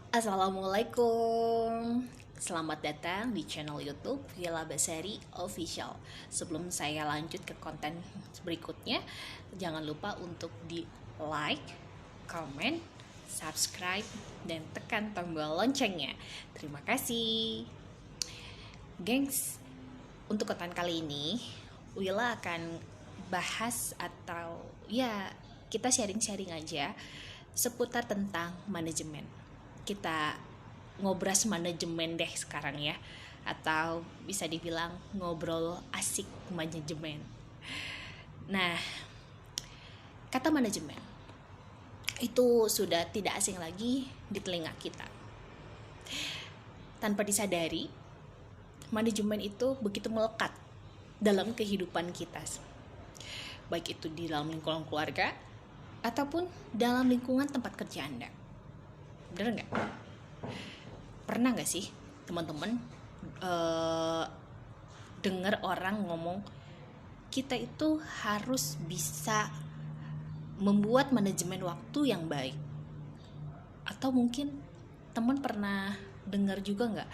Assalamualaikum. Selamat datang di channel YouTube Villa Basari Official. Sebelum saya lanjut ke konten berikutnya, jangan lupa untuk di like, comment, subscribe, dan tekan tombol loncengnya. Terima kasih. Gengs, untuk konten kali ini, Willa akan bahas atau ya kita sharing-sharing aja seputar tentang manajemen. Kita ngobras manajemen deh sekarang ya, atau bisa dibilang ngobrol asik manajemen. Nah, kata manajemen itu sudah tidak asing lagi di telinga kita. Tanpa disadari, manajemen itu begitu melekat dalam kehidupan kita, baik itu di dalam lingkungan keluarga ataupun dalam lingkungan tempat kerja Anda. Bener nggak? Pernah nggak sih teman-teman dengar orang ngomong kita itu harus bisa membuat manajemen waktu yang baik? Atau mungkin teman pernah dengar juga nggak,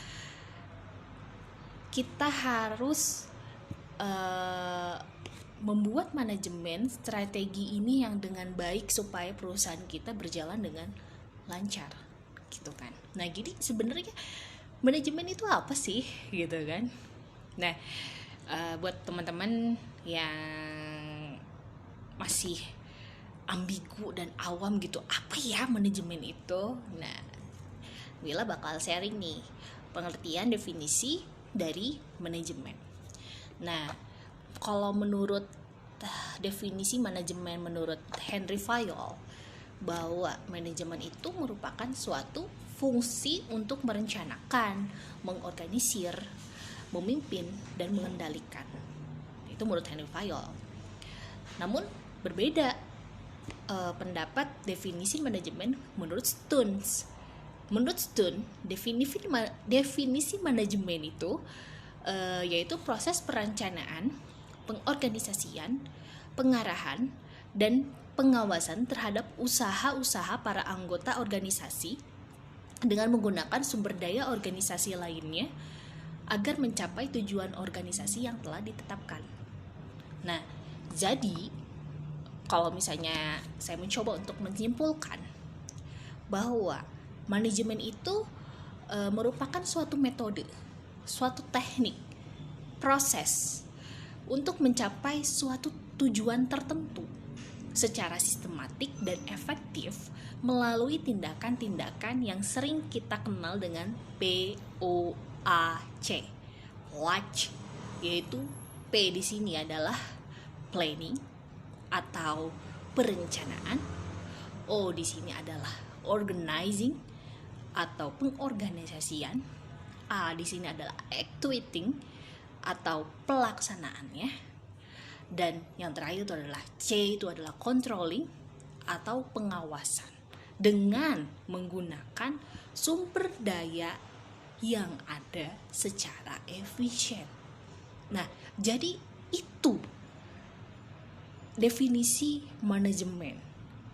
kita harus membuat manajemen strategi ini yang dengan baik supaya perusahaan kita berjalan dengan lancar, gitu kan. Nah, jadi sebenarnya manajemen itu apa sih, gitu kan. Nah, buat teman-teman yang masih ambigu dan awam gitu, apa ya manajemen itu? Nah, Willa bakal sharing nih pengertian definisi dari manajemen. Nah, kalau menurut definisi manajemen menurut Henry Fayol, bahwa manajemen itu merupakan suatu fungsi untuk merencanakan, mengorganisir, memimpin, dan mengendalikan. Itu menurut Henry Fayol. Namun berbeda pendapat definisi manajemen menurut Stuns. Menurut Stun, definisi manajemen itu yaitu proses perencanaan, pengorganisasian, pengarahan, dan pengawasan terhadap usaha-usaha para anggota organisasi dengan menggunakan sumber daya organisasi lainnya agar mencapai tujuan organisasi yang telah ditetapkan. Nah, jadi kalau misalnya saya mencoba untuk menyimpulkan bahwa manajemen itu merupakan suatu metode, suatu teknik, proses untuk mencapai suatu tujuan tertentu secara sistematik dan efektif melalui tindakan-tindakan yang sering kita kenal dengan POAC, watch, yaitu P di sini adalah planning atau perencanaan, O di sini adalah organizing atau pengorganisasian, A di sini adalah executing atau pelaksanaannya, dan yang terakhir itu adalah C, itu adalah controlling atau pengawasan dengan menggunakan sumber daya yang ada secara efisien. Nah, jadi itu definisi manajemen.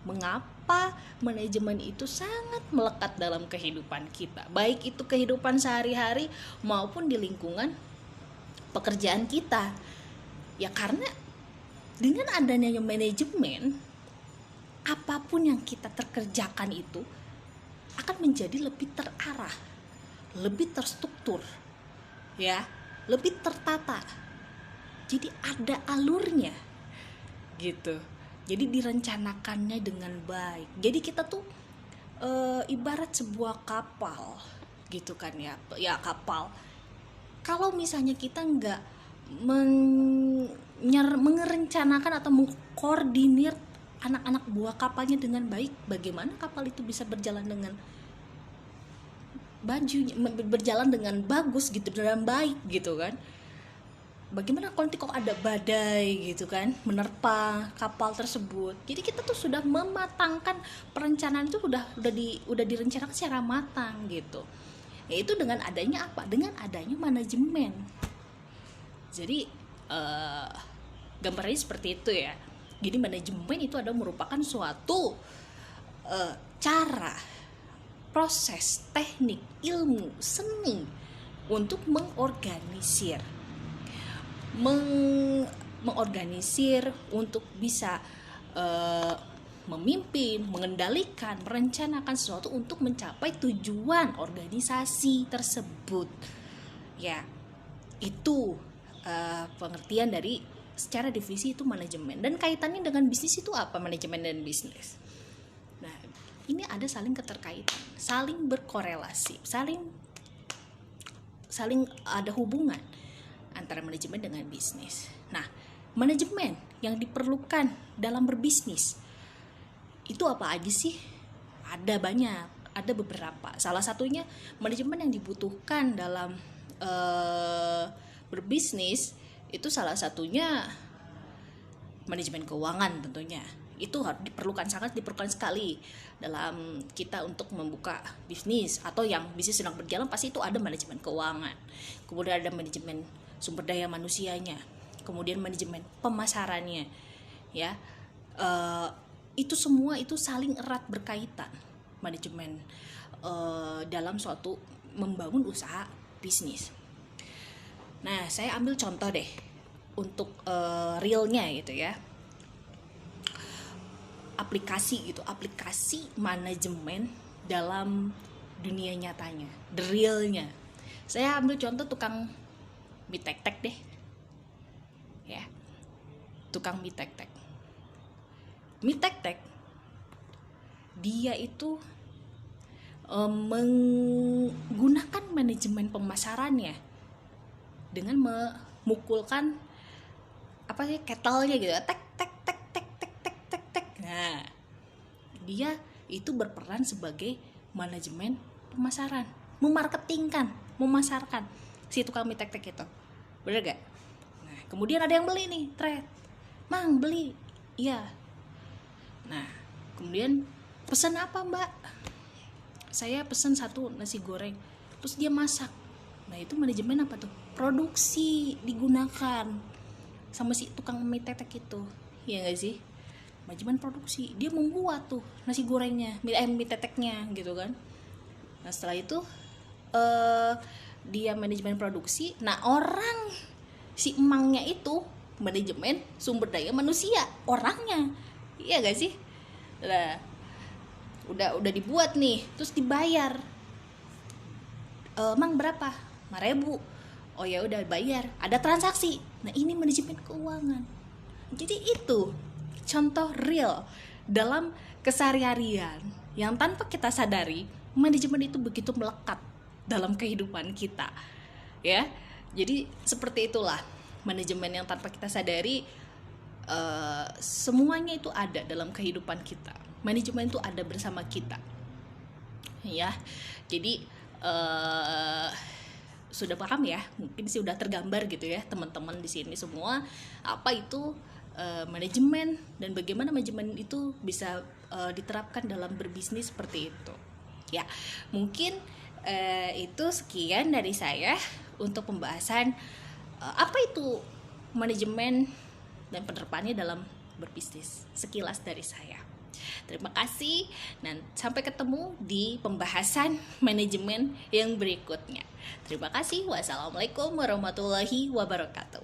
Mengapa manajemen itu sangat melekat dalam kehidupan kita, baik itu kehidupan sehari-hari maupun di lingkungan pekerjaan kita. Ya karena dengan adanya manajemen, apapun yang kita terkerjakan itu akan menjadi lebih terarah, lebih terstruktur, ya, lebih tertata. Jadi ada alurnya, gitu. Jadi direncanakannya dengan baik. Jadi kita tuh ibarat sebuah kapal, gitu kan ya. Ya kapal. Kalau misalnya kita nggak merencanakan atau mengkoordinir anak-anak buah kapalnya dengan baik, bagaimana kapal itu bisa berjalan dengan berjalan dengan bagus gitu, dengan baik gitu kan. Bagaimana kalau ada badai gitu kan menerpa kapal tersebut. Jadi kita tuh sudah mematangkan perencanaan itu udah direncanakan secara matang gitu. Yaitu dengan adanya apa? Dengan adanya manajemen. Jadi gambarnya seperti itu ya. Jadi manajemen itu adalah merupakan suatu cara proses, teknik, ilmu, seni untuk mengorganisir untuk bisa memimpin, mengendalikan, merencanakan sesuatu untuk mencapai tujuan organisasi tersebut. Ya, itu pengertian dari secara divisi itu manajemen. Dan kaitannya dengan bisnis itu apa, manajemen dan bisnis? Nah, ini ada saling keterkaitan, saling berkorelasi, saling ada hubungan antara manajemen dengan bisnis. Nah, manajemen yang diperlukan dalam berbisnis itu apa aja sih? Ada banyak, ada beberapa. Salah satunya manajemen yang dibutuhkan dalam berbisnis itu salah satunya manajemen keuangan tentunya. Itu harus sangat diperlukan sekali dalam kita untuk membuka bisnis, atau yang bisnis sedang berjalan pasti itu ada manajemen keuangan. Kemudian ada manajemen sumber daya manusianya, kemudian manajemen pemasarannya, ya. Itu semua itu saling erat berkaitan manajemen dalam suatu membangun usaha bisnis. Nah, saya ambil contoh deh untuk realnya gitu ya. Aplikasi manajemen dalam dunia nyatanya, the realnya. Saya ambil contoh tukang mie tek-tek deh, ya, tukang mie tek-tek. Mie tek-tek dia itu menggunakan manajemen pemasarannya dengan memukulkan ketelnya gitu, tek tek tek tek tek tek tek tek. Nah, dia itu berperan sebagai manajemen pemasaran, memasarkan si tukang mie tek-tek itu. Bener gak? Nah, kemudian ada yang beli nih, trade. Mang, beli. Iya. Nah, kemudian pesan apa, Mbak? Saya pesan 1 nasi goreng. Terus dia masak. Nah, itu manajemen apa tuh? Produksi digunakan sama si tukang mie tek-tek itu. Iya gak sih? Manajemen produksi, dia membuat tuh nasi gorengnya, mie teteknya gitu kan. Nah, setelah itu dia manajemen produksi. Nah, si emangnya itu manajemen sumber daya manusia, orangnya. Iya gak sih? Nah, udah dibuat nih, terus dibayar. Mang berapa? 5.000. Oh ya udah bayar, ada transaksi. Nah, ini manajemen keuangan. Jadi itu contoh real dalam keseharian yang tanpa kita sadari manajemen itu begitu melekat dalam kehidupan kita, ya. Jadi seperti itulah manajemen yang tanpa kita sadari, semuanya itu ada dalam kehidupan kita. Manajemen itu ada bersama kita, ya. Jadi sudah paham ya, mungkin sudah tergambar gitu ya teman-teman di sini semua apa itu manajemen dan bagaimana manajemen itu bisa diterapkan dalam berbisnis seperti itu. Ya, mungkin itu sekian dari saya untuk pembahasan apa itu manajemen dan penerapannya dalam berbisnis. Sekilas dari saya. Terima kasih dan sampai ketemu di pembahasan manajemen yang berikutnya. Terima kasih. Wassalamualaikum warahmatullahi wabarakatuh.